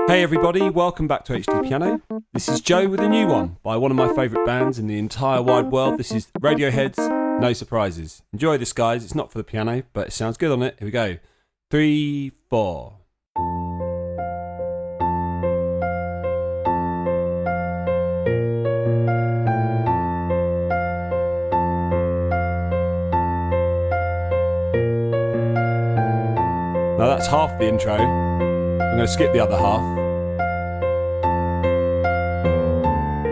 Hey everybody, welcome back to HDpiano. This is Joe with a new one by one of my favourite bands in the entire wide world. This is Radiohead's No Surprises. Enjoy this, guys. It's not for the piano, but it sounds good on it. Here we go. 3, 4. Now that's half the intro. I'm going to skip the other half.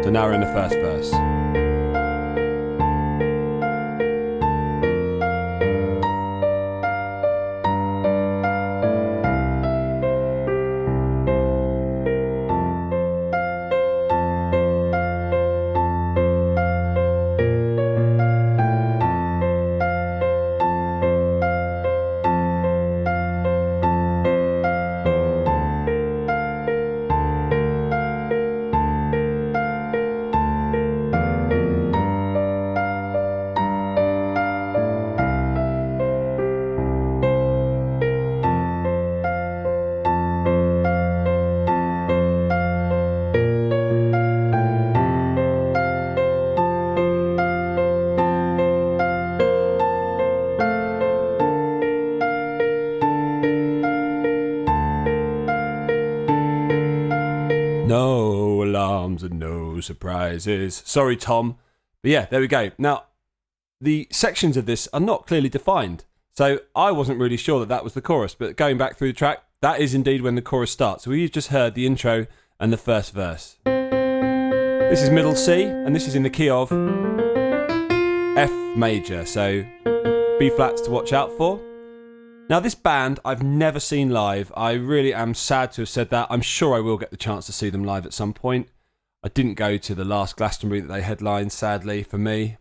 So now we're in the first verse. No alarms and no surprises. Sorry, Tom. But yeah, there we go. Now, the sections of this are not clearly defined. So I wasn't really sure that was the chorus. But going back through the track, that is indeed when the chorus starts. So we've just heard the intro and the first verse. This is middle C, and this is in the key of F major. So B flats to watch out for. Now, this band I've never seen live. I really am sad to have said that. I'm sure I will get the chance to see them live at some point. I didn't go to the last Glastonbury that they headlined, sadly, for me.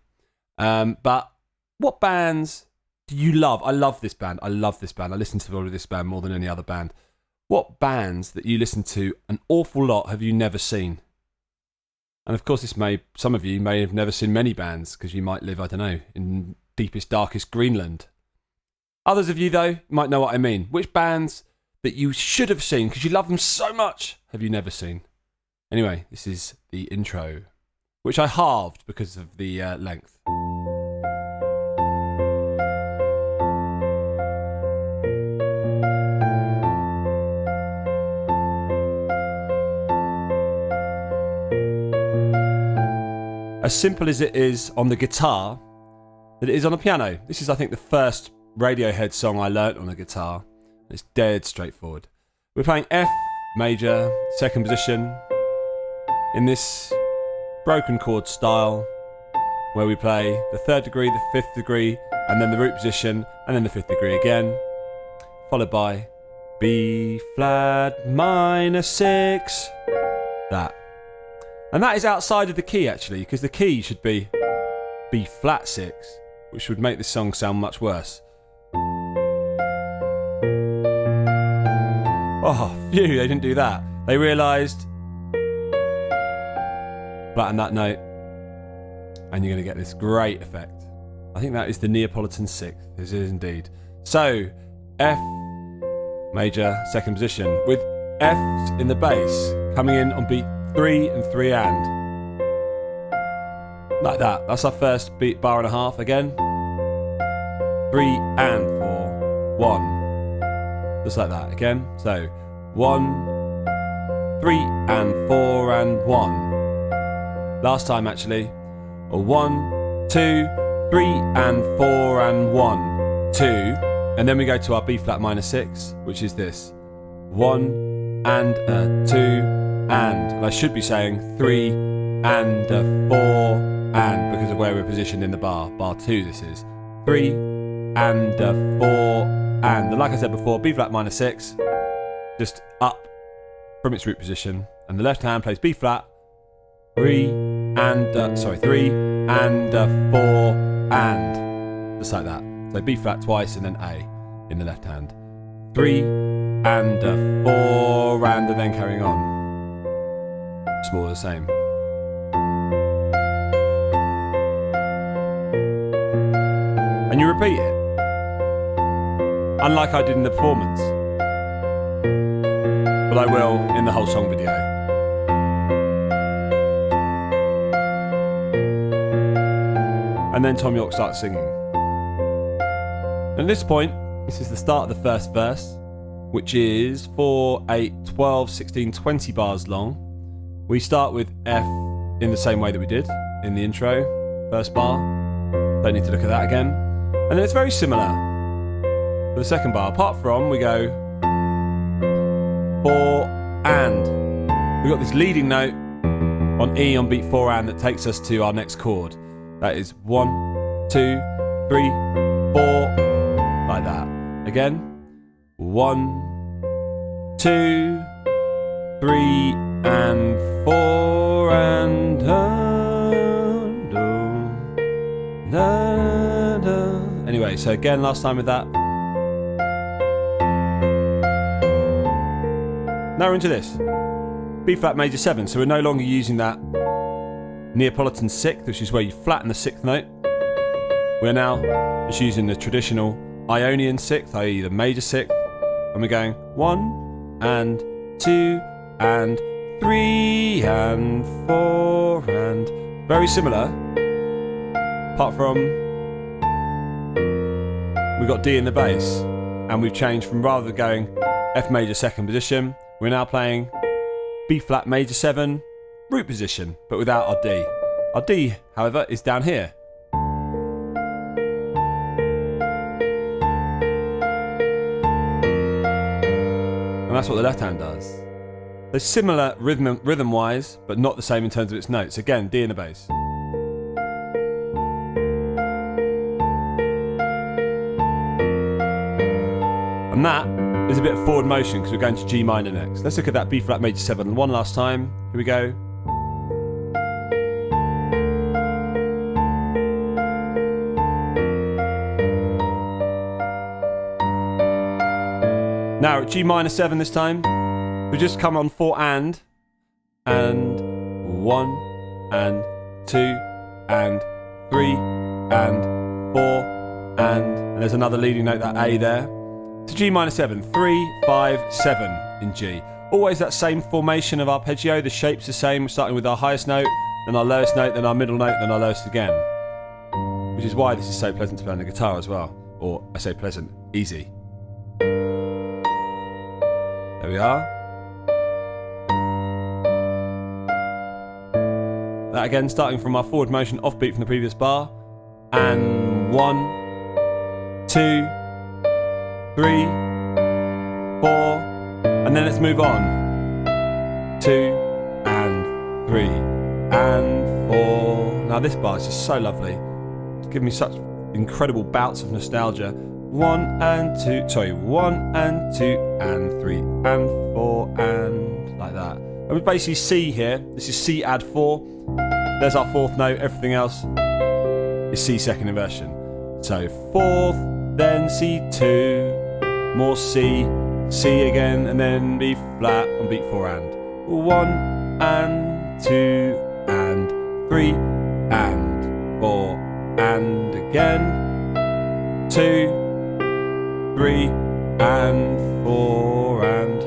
But what bands do you love? I love this band. I listen to all of this band more than any other band. What bands that you listen to an awful lot have you never seen? And of course, some of you may have never seen many bands because you might live, I don't know, in deepest, darkest Greenland. Others of you, though, might know what I mean. Which bands that you should have seen because you love them so much have you never seen? Anyway, this is the intro, which I halved because of the length. As simple as it is on the guitar, that it is on the piano. This is, I think, the first Radiohead song I learnt on a guitar. It's dead straightforward. We're playing F major, second position, in this broken chord style, where we play the third degree, the fifth degree, and then the root position, and then the fifth degree again, followed by B flat minor 6. That. And that is outside of the key, actually, because the key should be B flat 6, which would make this song sound much worse. Oh, phew, they didn't do that. They realised, flatten that note, and you're going to get this great effect. I think that is the Neapolitan sixth. This is indeed. So, F major, second position, with F's in the bass, coming in on beat 3 and 3 and. Like that. That's our first beat bar and a half again. 3 and 4, 1. Just like that again. So 1, 3 and 4 and 1. Last time actually. 1, 2, 3 and 4 and 1, 2. And then we go to our B flat minor 6, which is this. 1 and a 2 and I should be saying 3 and a 4 and because of where we're positioned in the bar. Bar 2 this is. 3 and a 4 and like I said before, B flat minor 6, just up from its root position, and the left hand plays B flat, 3 and 3 and 4 and just like that. So B flat twice and then A in the left hand, 3 and 4 and then carrying on. It's more the same. And you repeat it. Unlike I did in the performance. But but I will in the whole song video. And then Tom York starts singing. And at this point, this is the start of the first verse, which is 4, 8, 12, 16, 20 bars long. We start with F in the same way that we did in the intro, first bar. Don't need to look at that again. And then it's very similar for the second bar, apart from we go 4 and. We've got this leading note on E on beat 4 and that takes us to our next chord. That is 1, 2, 3, 4, like that. Again, 1, 2, 3, and 4, and Anyway, so again, last time with that. Now we're into this. B flat major 7, so we're no longer using that Neapolitan sixth, which is where you flatten the sixth note. We're now just using the traditional Ionian sixth, i.e. the major sixth, and we're going 1 and 2 and 3 and 4 and very similar, apart from we've got D in the bass, and we've changed from, rather than going F major second position, we're now playing B flat major 7 root position, but without our D. Our D, however, is down here. And that's what the left hand does. They're similar rhythm-wise, but not the same in terms of its notes. Again, D in the bass. And that is a bit of forward motion because we're going to G minor next. Let's look at that B flat major 7 one last time. Here we go. Now at G minor 7 this time, we just come on 4 and 1 and 2 and 3 and 4 and there's another leading note, that A there. To G minor 7, 3, 5, 7 in G. Always that same formation of arpeggio, the shape's the same. We're starting with our highest note, then our lowest note, then our middle note, then our lowest again. Which is why this is so pleasant to play on the guitar as well. Or, I say pleasant, easy. There we are. That again, starting from our forward motion, offbeat from the previous bar. And 1, 2, 3, 4, and then let's move on. 2 and 3 and 4. Now this bar is just so lovely. It's given me such incredible bouts of nostalgia. 1 and 2, sorry, 1 and 2 and 3 and 4 and like that. And we basically C here. This is C add 4. There's our fourth note. Everything else is C second inversion. So fourth, then C2. More C, C again, and then B flat on beat 4 and 1 and 2 and 3 and 4 and again 2, 3 and 4 and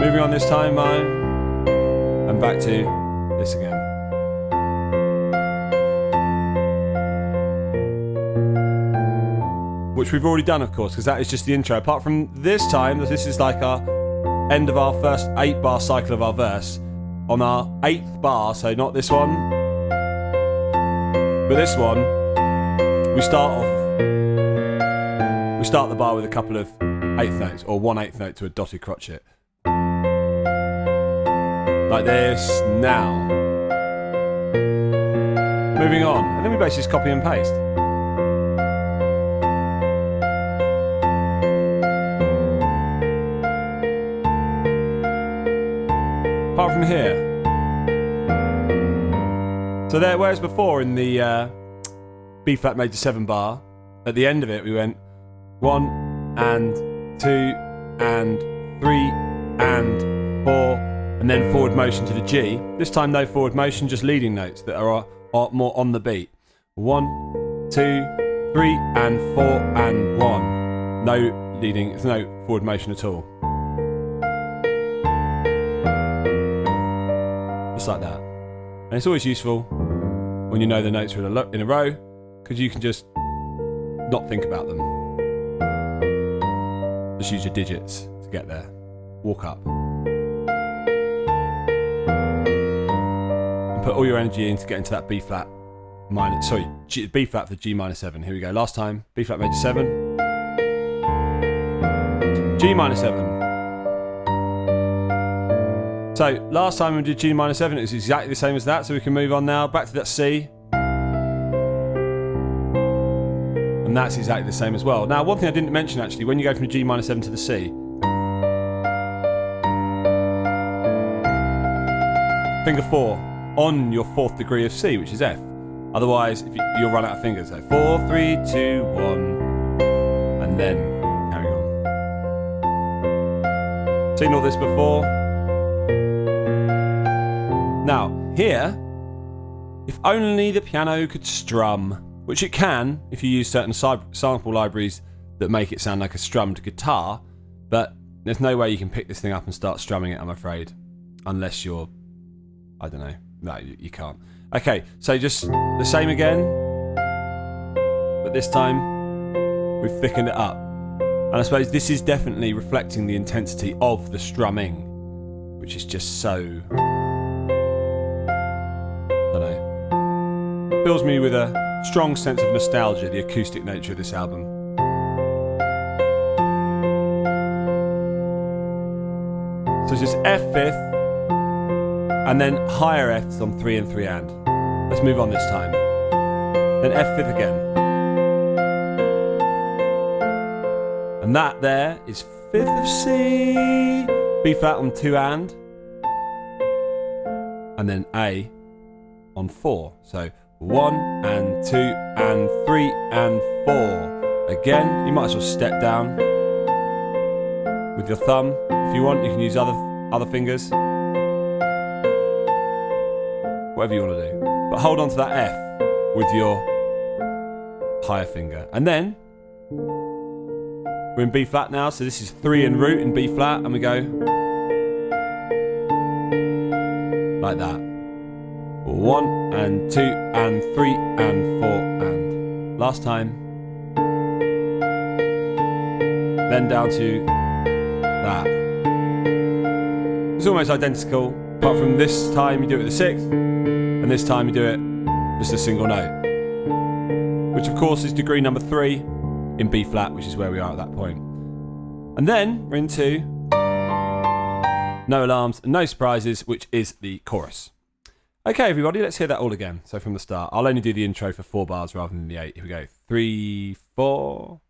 moving on this time I'm back to this again. Which we've already done, of course, because that is just the intro. Apart from this time, this is like our end of our first 8-bar cycle of our verse. On our 8th bar, so not this one, but this one, we start the bar with a couple of 8th notes, or 1/8 note to a dotted crotchet. Like this, now. Moving on, and then we basically just copy and paste. Apart from here. So there, whereas before in the B flat major 7 bar, at the end of it we went 1 and 2 and 3 and 4 and then forward motion to the G. This time no forward motion, just leading notes that are more on the beat. 1, 2, 3 and 4 and 1. No there's no forward motion at all. Just like that. And it's always useful when you know the notes are in a row, because you can just not think about them. Just use your digits to get there. Walk up. And put all your energy in to get into that B flat B flat for G minor 7. Here we go. Last time, B flat major 7. G minor 7. So, last time we did G minor 7, it was exactly the same as that, so we can move on now, back to that C. And that's exactly the same as well. Now, one thing I didn't mention actually, when you go from G minor 7 to the C, finger 4 on your 4th degree of C, which is F. Otherwise, you'll run out of fingers. So 4, 3, 2, 1, and then carry on. Seen all this before? Now, here, if only the piano could strum, which it can if you use certain sample libraries that make it sound like a strummed guitar, but there's no way you can pick this thing up and start strumming it, I'm afraid. Unless you're, I don't know. No, you can't. Okay, so just the same again, but this time we've thickened it up. And I suppose this is definitely reflecting the intensity of the strumming, which is just so, I don't know, fills me with a strong sense of nostalgia, the acoustic nature of this album. So it's just F 5th, and then higher Fs on 3 and 3 and. Let's move on this time. Then F 5th again. And that there is 5th of C, B flat on 2 and then A on 4. So 1 and 2 and 3 and 4. Again, you might as well step down with your thumb. If you want, you can use other fingers. Whatever you want to do. But hold on to that F with your higher finger. And then we're in B flat now, so this is 3 and root in B flat, and we go like that. 1 and 2 and 3 and 4 and. Last time. Then down to that. It's almost identical, apart from this time you do it with the 6th, and this time you do it just a single note. Which of course is degree number 3 in B flat, which is where we are at that point. And then we're into No Alarms and No Surprises, which is the chorus. Okay, everybody, let's hear that all again. So from the start, I'll only do the intro for 4 bars rather than the 8. Here we go. 3, 4.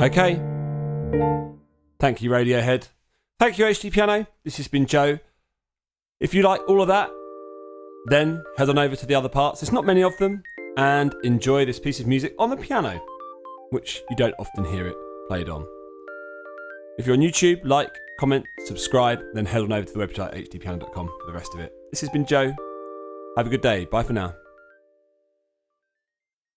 Okay. Thank you, Radiohead. Thank you, HDpiano. This has been Joe. If you like all of that, then head on over to the other parts. There's not many of them. And enjoy this piece of music on the piano, which you don't often hear it played on. If you're on YouTube, like, comment, subscribe, then head on over to the website hdpiano.com for the rest of it. This has been Joe. Have a good day. Bye for now.